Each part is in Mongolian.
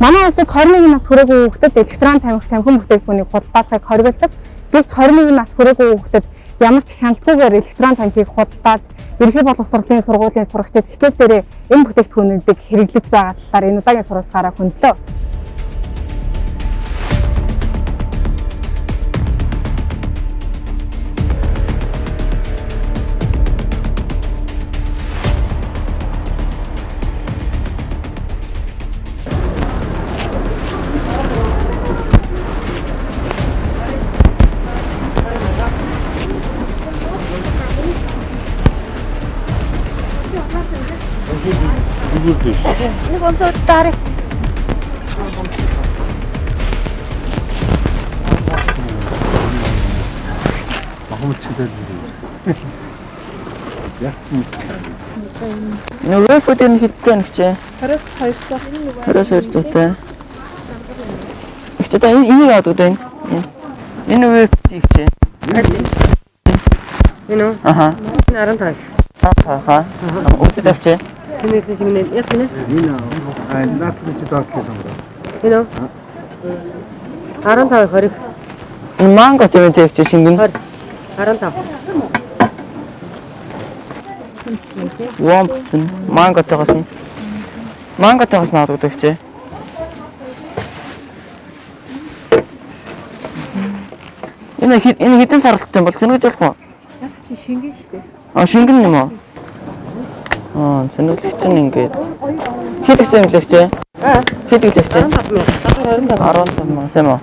Манай улсад 21 нас хүрээгүй хүүхдэд электрон тамхин бүтээгдэхүүнийг худалдаалахыг хориглодог. Гэвч 21 нас хүрээгүй хүүхдэд ямар ч хяналтгүйгээр электрон тамхиг худалдаалж ерөнхий боловсролын сургуулийн сурагчид хичээл дээрээ энэ бүтээгдэхүүнүүдийг хэрэглэж байгаа талаар энэ удаагийн сурвалжлаараа хөндлөө. Нэг онцоо дарыг. Бахмутчихэд ястмит. Нөгөө фотон хиттэй нэг чи. 2200. 2200. Ихтэй энийг аваад үдэн. Энэ үе их чи. Энэ үү? Аха. 15. Аха. Үгүй тавьчих. Синээд чимнээ ясна. Энэ наатч доотлоо. Энэ үү? 15 20. Энэ манго тэмдэг чи шингэн. 15. Вомпсэн манго тагсан. Манго тагсан авдаг чи. Энэ хитэн сарлттай бол зэнэж болох уу? Яг чи шингэн шүү дээ. Шингэн юм уу? Зэнэглэх чинь ингээд хэд гэсэн юм лэх чи? Хэд гэлэх чи? 15 мянга тийм үү?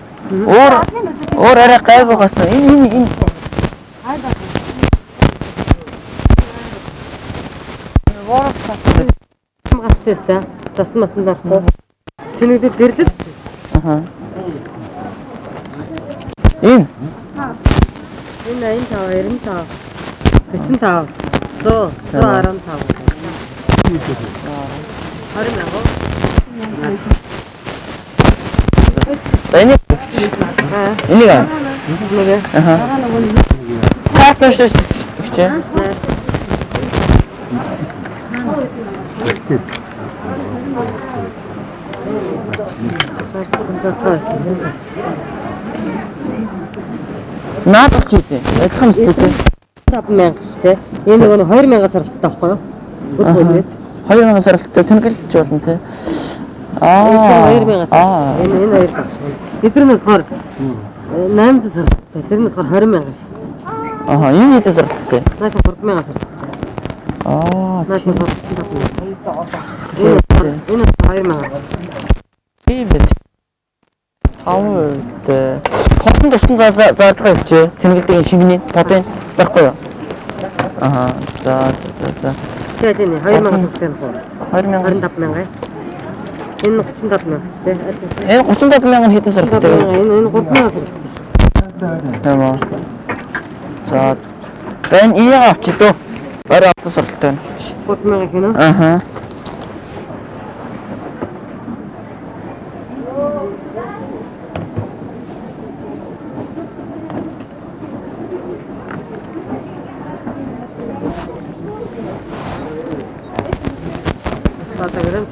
Өөр арай гайгүй гасна. Энэ гастай засан масан байхгүй. Синэдэд дэрлээ. аха. Энэ 85 95 45 115 энийг аха. Хаач гэж чи? Наадах чи дээ. Адилхан шүү дээ. 5000 шүү дээ. Энэ нөгөө 2000 сарлттай байхгүй юу? Бүдгээс 2000 сарлттай тэнгэлж болно те. 2000. Энэ 2 багш. Эдгээр нь болохоор 800 сарлттай. Тэр нь болохоор 20000. Аха, энэ хэдэн сарлттай? Наач 3000 сарлттай. Наач 3500. Энэ 2000. Тийм бид. Тавд. Хотын тусдан зааж байгаа юм чи. Тэнгэлдийн шингэний подын зарахгүй юу? Аха. За. Тэгээд энэ 2000 сарлттай нөх. 25000. Энэ 35000 шүү дээ. Энэ 35000 хэдэн сарлттай вэ? Энэ 3000 сарлттай шүү дээ. Тийм үү. За. Энэ энийг авчи дөө. Орой авто сарлттай. 3000 гинэ. Аха. Батагрын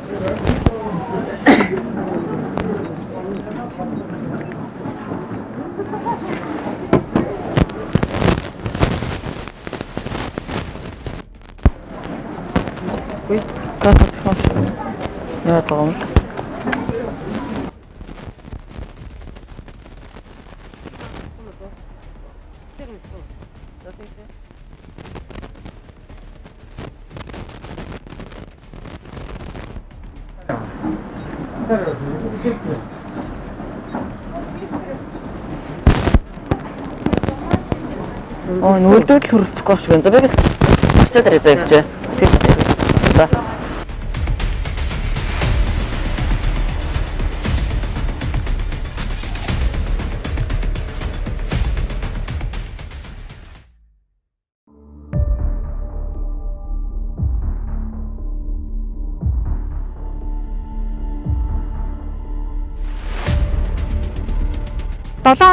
яа том. Нүлдүүд л хөрөлцөхгүй байх шиг байна. За бигээс очиад ирээ заа ихчээ. За.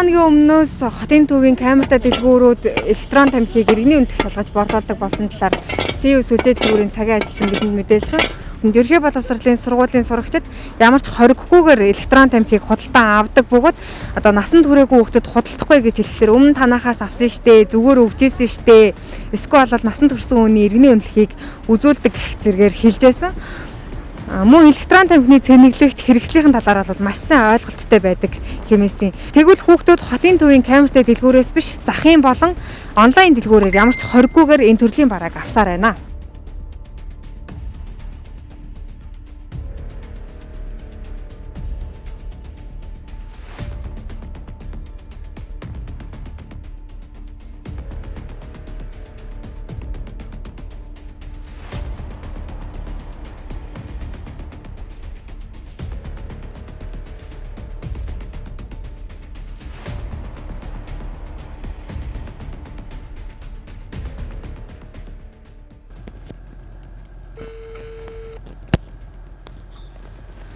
хоногийн өмнөөс хотын төвийн камертай дэлгүүрүүд электрон тамхиг иргэний үнэлэх шалгаж борлуулдаг болсон талаар СУ сүлжээ дэлгүүрийн цагийн ажилтан бидэнд мэдээлсэн. сургалтанд ерхий боловсролын сургуулийн сурагчид ямар ч хориггүйгээр электрон тамхиг худалдан авдаг бөгөөд одоо насан туршаагүй хүүхдэд худалдахгүй гэж хэлэхээр өмнө танахаас авсан штэ зүгээр өгчээсэн штэ эсвэл бол насан туршсан хүний иргэний үнэлэхийг үзүүлдэг гэх зэргээр хэлжсэн. Мөн электрон тамхины цэнэглэгч хэрэгслийн талаар бол маш сайн ойлголттой байдаг хэмээсэн. Тэгвэл хүүхдүүд хотын төвийн камертай дэлгүүрээс биш захын болон онлайн дэлгүүрээр ямар ч хориггүйгээр энэ төрлийн барааг авсаар байна.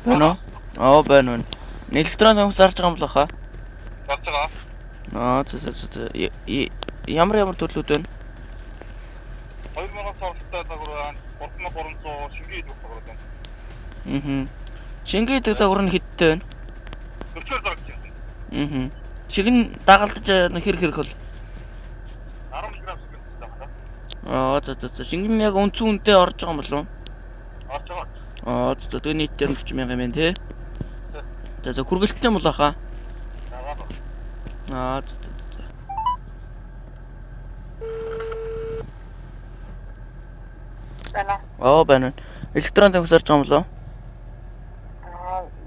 Байна уу? Байна. Электрон тамхи зарж байгаа юм л хаа? Зарж байгаа. За. Ямар төлөвлөлт байна? 2000 сартай загвар байна. 3300 шингээ идэх загвар байна. Шингээ идэх загвар нь хэдтэй байна? 40 цаг гэсэн. Шигэн дагалдаж хэрэг бол 10 грамм шиг байна. За. Шингэн яг үнцэн үнэтэй орж байгаа юм болов уу? Орж байгаа. За тэгээ нийтээр 40,000 юм байна тий. За хүргэлттэй юм болоо хаа? За. Байна. Электрон тамхи зарж байгаа юм болоо?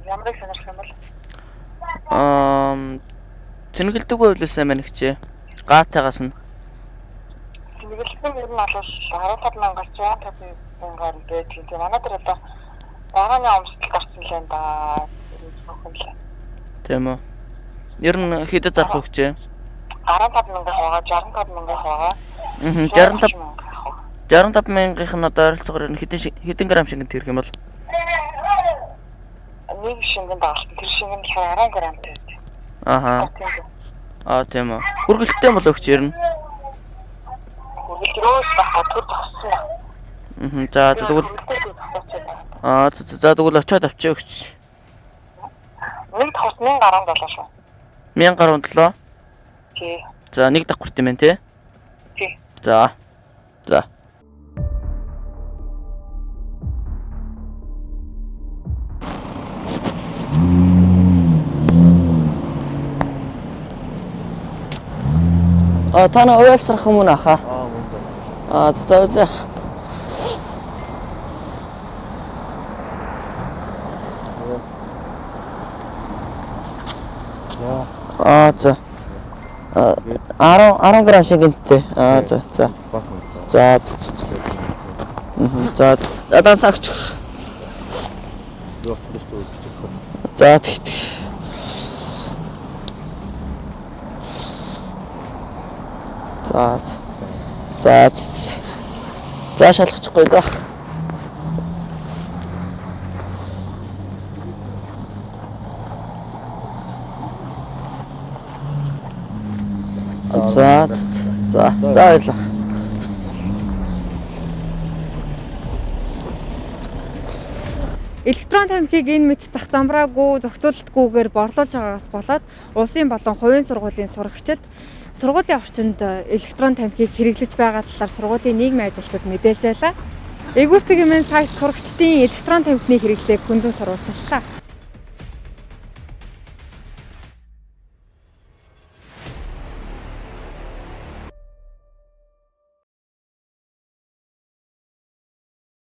Ямарыг сонирхох юм бол? Цэнгэлдэггүй байвал сайн байна гэчээ. Гаатайгаас нь. Цэнгэлдэг юм бол 15,000-аас 150,000-аар байдаг. Тэгээ манай дээр одоо багааны өмсөлт гарсан л энэ да. Тийм үү. Ер нь хэдэд зарах вэ гэчээ? 15,000-аас байгаа, 65,000-аас байгаа. 65,000-ийнх нь одоо ойролцоогоор хэдэн грамм шингэнд хэрэг юм бол? Нэг шингэнд авсан. Тэр шингэнд 10 грамтай байдаг. Тийм үү. Хүргэлттэй болов гэж ер нь. Хүргэлтээс бахаа төр тассан. За тэгвэл тэгвэл очиод авчаа өгч. Нэг тос 1017 шүү. 1017. Тий. За нэг давхарт юм байна тий. Тий. За. Тана вебсайт хүмүүн аха. За. За. 10 грамм шингэнтэй. За. За. Одоо сагч. За тэгт. За шалгачихгүй л баг. За ойлоо. Электрон тамхиг энэ мэт зах замбраагүй зохицуулалтгүйгээр борлуулж байгаагаас болоод улсын болон хувийн сургуулийн сурагчид сургуулийн орчинд электрон тамхиг хэрэглэж байгаа талаар сургуулийн нийгмийн ажилтнууд мэдээлж байлаа. Эгүүр цэгийн сайт сурагчдын электрон тамхины хэрэглээг хүндэн сурвалжлаа.